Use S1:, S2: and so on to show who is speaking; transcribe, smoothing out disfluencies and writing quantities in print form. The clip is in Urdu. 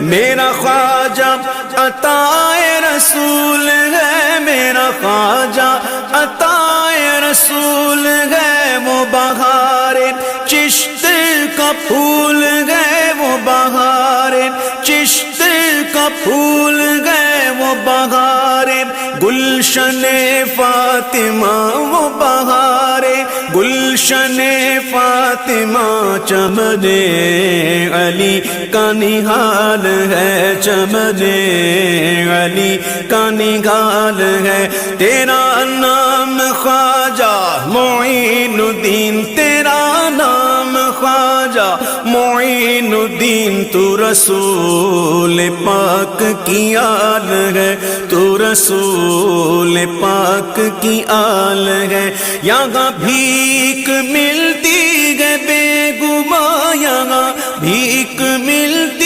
S1: میرا خواجہ عطائے رسول ہے، میرا خواجہ عطائے رسول ہے، وہ بہار چشت کا پھول گئے، وہ بہار چشت کا پھول گئے، وہ بہار گلشن فاطمہ، وہ بہار گلشن فاطمہ، چمن علی کا نہال ہے، چمن علی کا نہال ہے۔ تیرا نام خواجہ معین الدین، تیرا نام خواجہ معین الدین، تو رسول پاک کی آل ہے، تو رسول پاک کی آل ہے۔ یہاں بھیک ملتی ہے بے گما، یہاں بھیک ملتی